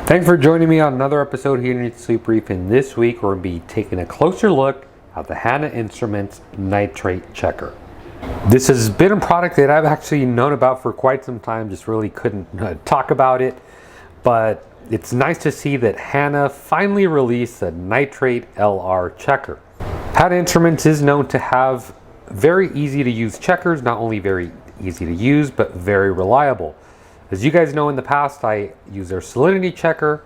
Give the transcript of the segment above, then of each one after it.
Thanks for joining me on another episode here in Sleep Brief, and this week we're going to be taking a closer look at the Hanna Instruments Nitrate Checker. This has been a product that I've actually known about for quite some time, just really couldn't talk about it, but it's nice to see that Hanna finally released a Nitrate LR checker. Hanna Instruments is known to have very easy to use checkers, not only very easy to use, but very reliable. As you guys know, in the past, I use their salinity checker,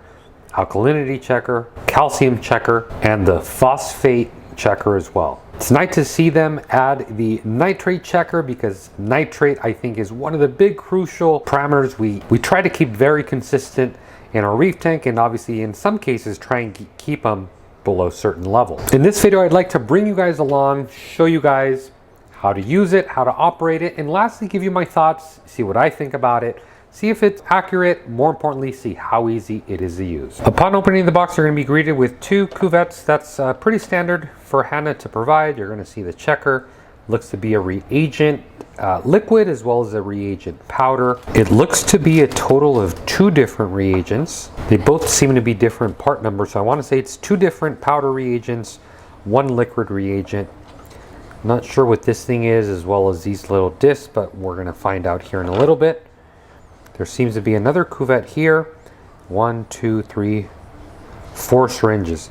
alkalinity checker, calcium checker, and the phosphate checker as well. It's nice to see them add the nitrate checker because nitrate, I think, is one of the big crucial parameters we try to keep very consistent in our reef tank, and obviously in some cases try and keep them below certain level. In this video, I'd like to bring you guys along, show you guys how to use it, how to operate it, and lastly give you my thoughts, see what I think about it, see if it's accurate, more importantly, see how easy it is to use. Upon opening the box, you're going to be greeted with two cuvettes. That's pretty standard for Hanna to provide. You're going to see the checker. Looks to be a reagent liquid as well as a reagent powder. It looks to be a total of two different reagents. They both seem to be different part numbers, so I want to say it's two different powder reagents, one liquid reagent. Not sure what this thing is, as well as these little discs, but we're going to find out here in a little bit. There seems to be another cuvette here. 1, 2, 3, 4 syringes.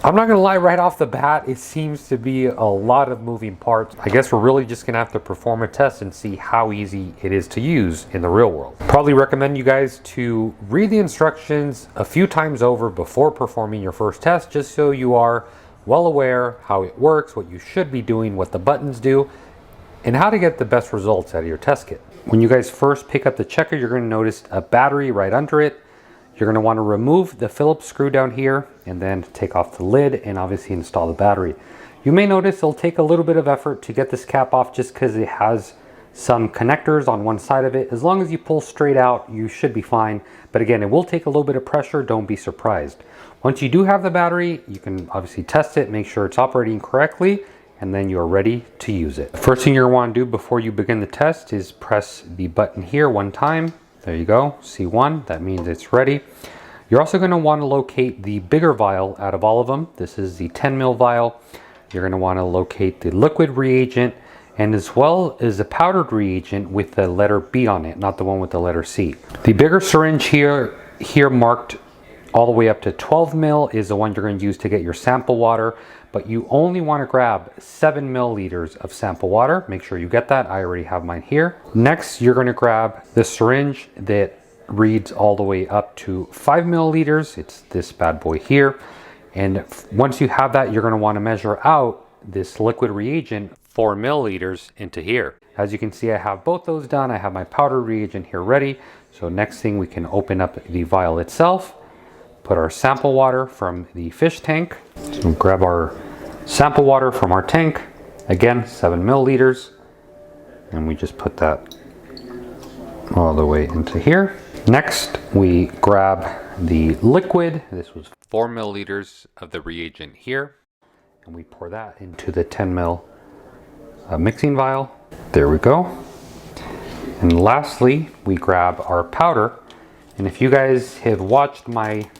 I'm not gonna lie, right off the bat, it seems to be a lot of moving parts. I guess we're really just gonna have to perform a test and see how easy it is to use in the real world. Probably recommend you guys to read the instructions a few times over before performing your first test, just so you are well aware how it works, what you should be doing, what the buttons do, and how to get the best results out of your test kit. When you guys first pick up the checker, you're going to notice a battery right under it. You're going to want to remove the Phillips screw down here and then take off the lid and obviously install the battery. You may notice it'll take a little bit of effort to get this cap off just because it has some connectors on one side of it. As long as you pull straight out, you should be fine. But again, it will take a little bit of pressure. Don't be surprised. Once you do have the battery, you can obviously test it, make sure it's operating correctly, and then you're ready to use it. The first thing you're gonna wanna do before you begin the test is press the button here one time. There you go, C1, that means it's ready. You're also gonna wanna locate the bigger vial out of all of them. This is the 10 ml vial. You're gonna wanna locate the liquid reagent and as well as a powdered reagent with the letter B on it, not the one with the letter C. The bigger syringe here marked all the way up to 12 ml is the one you're going to use to get your sample water, but you only want to grab 7 milliliters of sample water. Make sure you get that. I already have mine here. Next, you're going to grab the syringe that reads all the way up to 5 milliliters. It's this bad boy here. And once you have that, you're going to want to measure out this liquid reagent 4 milliliters into here. As you can see, I have both those done. I have my powder reagent here ready. So next thing, we can open up the vial itself. Put our sample water from the fish tank. So grab our sample water from our tank. Again, 7 milliliters. And we just put that all the way into here. Next, we grab the liquid. This was 4 milliliters of the reagent here. And we pour that into the 10 ml mixing vial. There we go. And lastly, we grab our powder. And if you guys have watched my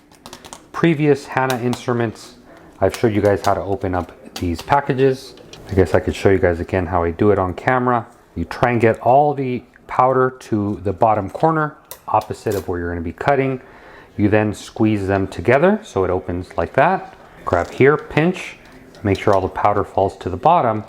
previous Hanna Instruments, I've showed you guys how to open up these packages. I guess I could show you guys again how I do it on camera. You try and get all the powder to the bottom corner, opposite of where you're going to be cutting. You then squeeze them together so it opens like that. Grab here, pinch, make sure all the powder falls to the bottom.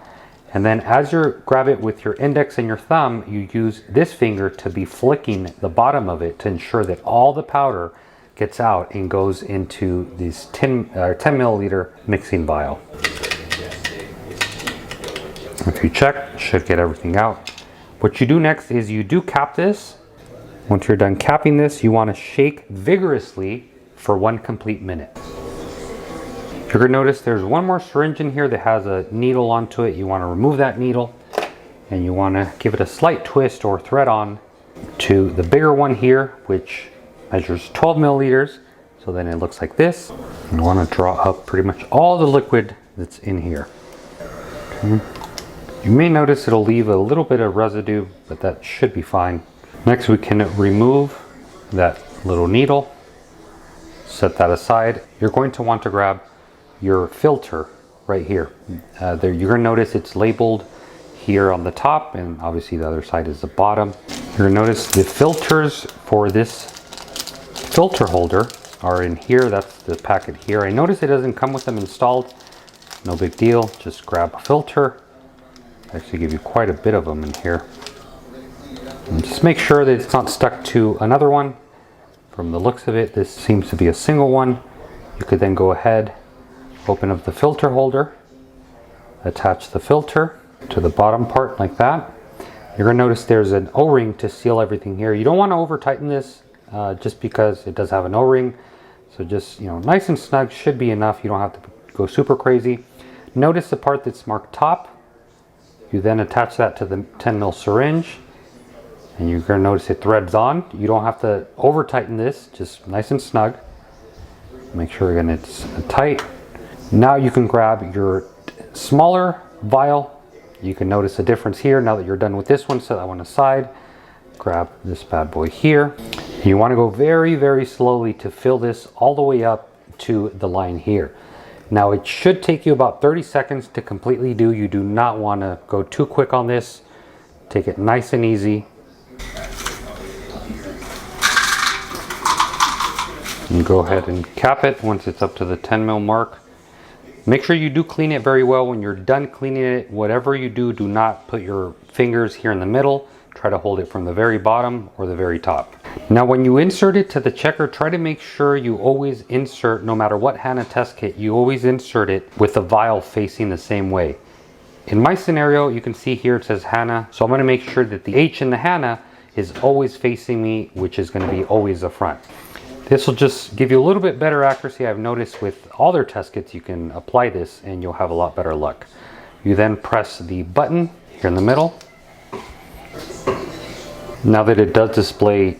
And then as you grab it with your index and your thumb, you use this finger to be flicking the bottom of it to ensure that all the powder gets out and goes into this 10 milliliter mixing vial. If you check, should get everything out. What you do next is you do cap this. Once you're done capping this, you want to shake vigorously for 1 complete minute. You're going to notice there's one more syringe in here that has a needle onto it. You want to remove that needle and you want to give it a slight twist or thread on to the bigger one here, which measures 12 milliliters. So then it looks like this. You want to draw up pretty much all the liquid that's in here. Okay. You may notice it'll leave a little bit of residue, but that should be fine. Next, we can remove that little needle. Set that aside. You're going to want to grab your filter right here. There, you're going to notice it's labeled here on the top, and obviously the other side is the bottom. You're going to notice the filters for this filter holder are in here. That's the packet here. I notice it doesn't come with them installed. No big deal. Just grab a filter. I actually give you quite a bit of them in here. And just make sure that it's not stuck to another one. From the looks of it, this seems to be a single one. You could then go ahead, open up the filter holder, attach the filter to the bottom part like that. You're going to notice there's an O-ring to seal everything here. You don't want to over tighten this just because it does have an O-ring. So just, nice and snug should be enough. You don't have to go super crazy. Notice the part that's marked top. You then attach that to the 10 mil syringe, and you're going to notice it threads on. You don't have to over tighten this, just nice and snug. Make sure again it's tight. Now you can grab your smaller vial. You can notice a difference here now that you're done with this one. Set that one aside. Grab this bad boy here. You want to go very, very slowly to fill this all the way up to the line here. Now it should take you about 30 seconds to completely do. You do not want to go too quick on this. Take it nice and easy. And go ahead and cap it once it's up to the 10 mil mark. Make sure you do clean it very well. When you're done cleaning it, whatever you do, do not put your fingers here in the middle. Try to hold it from the very bottom or the very top. Now when you insert it to the checker, try to make sure you always insert, no matter what Hanna test kit, you always insert it with the vial facing the same way. In my scenario, you can see here it says Hanna, so I'm going to make sure that the H in the Hanna is always facing me, which is going to be always the front. This will just give you a little bit better accuracy. I've noticed with all their test kits, you can apply this and you'll have a lot better luck. You then press the button here in the middle. Now that it does display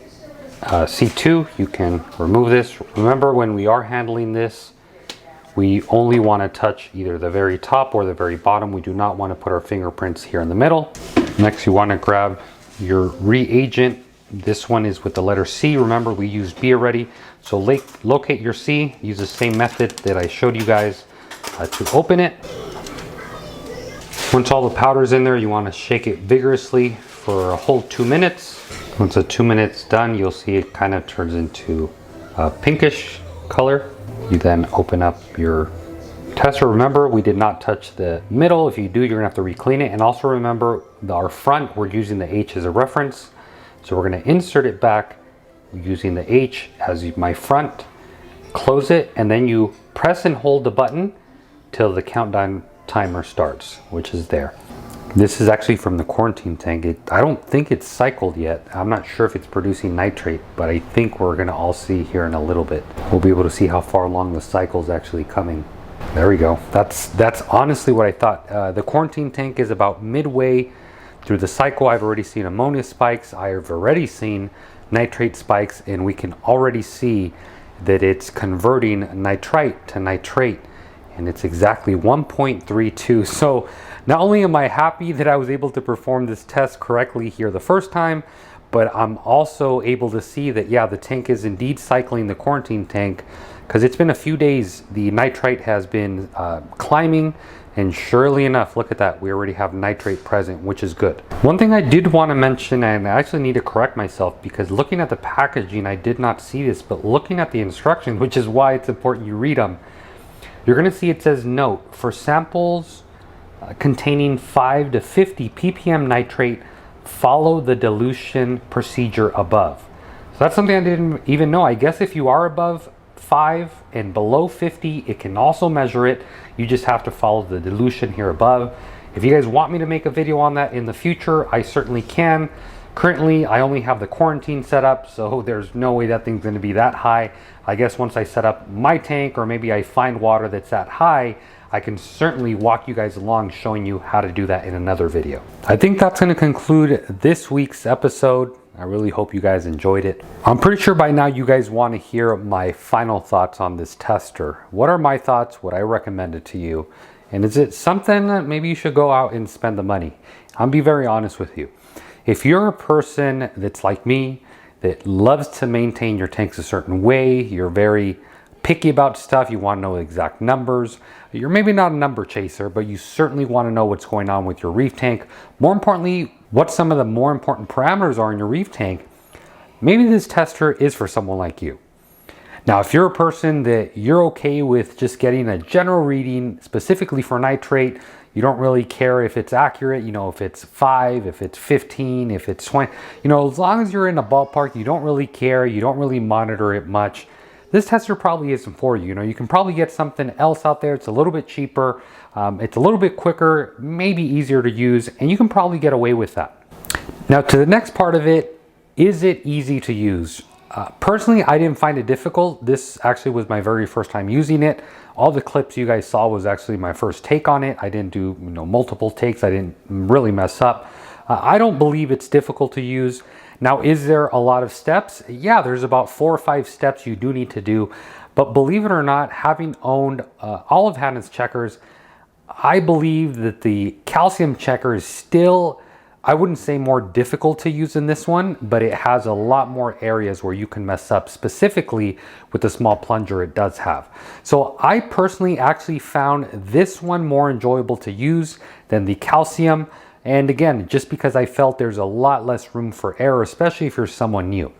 C2, you can remove this. Remember, when we are handling this, we only want to touch either the very top or the very bottom. We do not want to put our fingerprints here in the middle. Next, you want to grab your reagent. This one is with the letter C. Remember, we used B already. So locate your C. Use the same method that I showed you guys to open it. Once all the powder's in there, you want to shake it vigorously for a whole 2 minutes. Once the 2 minutes done, you'll see it kind of turns into a pinkish color. You then open up your tester. Remember, we did not touch the middle. If you do, you're gonna have to re-clean it. And also remember, our front, we're using the H as a reference. So we're gonna insert it back using the H as my front. Close it, and then you press and hold the button till the countdown timer starts, which is there. This is actually from the quarantine tank. I don't think it's cycled yet. I'm not sure if it's producing nitrate, but I think we're gonna all see here in a little bit. We'll be able to see how far along the cycle's actually coming. There we go. That's honestly what I thought. The quarantine tank is about midway through the cycle. I've already seen ammonia spikes. I've already seen nitrate spikes, and we can already see that it's converting nitrite to nitrate, and it's exactly 1.32. So not only am I happy that I was able to perform this test correctly here the first time, but I'm also able to see that, yeah, the tank is indeed cycling the quarantine tank, because it's been a few days. The nitrite has been climbing, and surely enough, look at that, we already have nitrate present, which is good. One thing I did want to mention, and I actually need to correct myself, because looking at the packaging, I did not see this, but looking at the instructions, which is why it's important you read them, you're going to see it says, note, for samples containing 5 to 50 ppm nitrate, follow the dilution procedure above. So that's something I didn't even know. I guess if you are above 5 and below 50, it can also measure it. You just have to follow the dilution here above. If you guys want me to make a video on that in the future, I certainly can. Currently, I only have the quarantine set up, so there's no way that thing's going to be that high. I guess once I set up my tank, or maybe I find water that's that high, I can certainly walk you guys along showing you how to do that in another video. I think that's going to conclude this week's episode. I really hope you guys enjoyed it. I'm pretty sure by now you guys want to hear my final thoughts on this tester. What are my thoughts? Would I recommend it to you? And is it something that maybe you should go out and spend the money? I'll be very honest with you. If you're a person that's like me, that loves to maintain your tanks a certain way, you're very picky about stuff, you want to know exact numbers. You're maybe not a number chaser, but you certainly want to know what's going on with your reef tank. More importantly, what some of the more important parameters are in your reef tank. Maybe this tester is for someone like you. Now, if you're a person that you're okay with just getting a general reading specifically for nitrate, you don't really care if it's accurate, you know, if it's 5, if it's 15, if it's 20, you know, as long as you're in a ballpark, you don't really care, you don't really monitor it much, this tester probably isn't for you. You know, you can probably get something else out there. It's a little bit cheaper, it's a little bit quicker, maybe easier to use, and you can probably get away with that. Now, to the next part of it, is it easy to use? Personally, I didn't find it difficult. This actually was my very first time using it. All the clips you guys saw was actually my first take on it. I didn't do multiple takes. I didn't really mess up. I don't believe it's difficult to use. Now, is there a lot of steps? Yeah, there's about 4 or 5 steps you do need to do. But believe it or not, having owned all of Hanna's checkers, I believe that the calcium checker is still, I wouldn't say more difficult to use than this one, but it has a lot more areas where you can mess up, specifically with the small plunger it does have. So I personally actually found this one more enjoyable to use than the calcium. And again, just because I felt there's a lot less room for error, especially if you're someone new.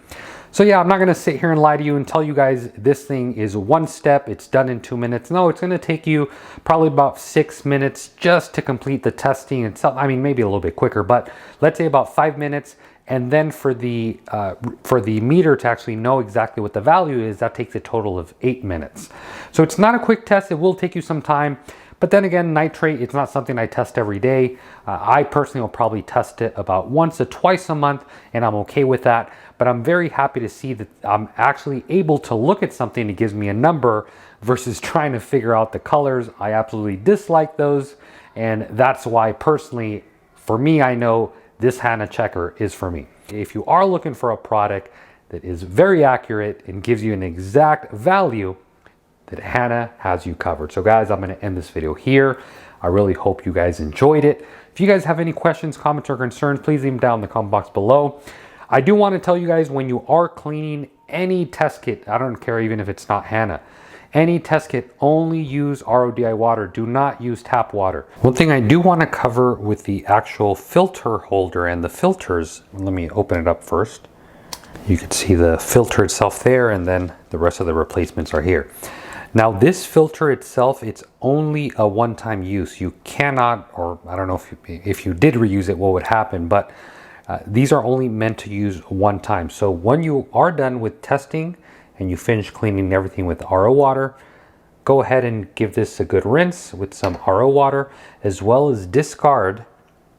So yeah, I'm not gonna sit here and lie to you and tell you guys this thing is one step, it's done in 2 minutes. No, it's gonna take you probably about 6 minutes just to complete the testing itself. I mean, maybe a little bit quicker, but let's say about 5 minutes. And then for the meter to actually know exactly what the value is, that takes a total of 8 minutes. So it's not a quick test, it will take you some time. But then again, nitrate, it's not something I test every day. I personally will probably test it about once or twice a month, and I'm okay with that. But I'm very happy to see that I'm actually able to look at something that gives me a number versus trying to figure out the colors. I absolutely dislike those. And that's why personally, for me, I know this Hanna checker is for me. If you are looking for a product that is very accurate and gives you an exact value, that Hanna has you covered. So guys, I'm going to end this video here. I really hope you guys enjoyed it. If you guys have any questions, comments, or concerns, please leave them down in the comment box below. I do want to tell you guys, when you are cleaning any test kit, I don't care even if it's not Hanna, any test kit, only use RODI water. Do not use tap water. One thing I do want to cover with the actual filter holder and the filters, let me open it up first. You can see the filter itself there, and then the rest of the replacements are here. Now this filter itself, it's only a one-time use. You cannot, or I don't know if you did reuse it, what would happen, but these are only meant to use one time. So when you are done with testing and you finish cleaning everything with RO water, go ahead and give this a good rinse with some RO water, as well as discard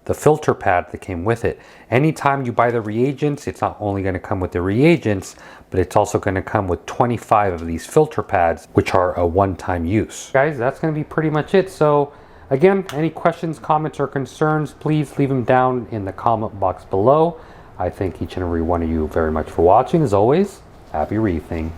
the filter pad that came with it. Anytime you buy the reagents, it's not only going to come with the reagents, but it's also going to come with 25 of these filter pads, which are a one-time use. Guys, that's going to be pretty much it. So again, any questions, comments, or concerns, please leave them down in the comment box below. I thank each and every one of you very much for watching. As always, happy reefing.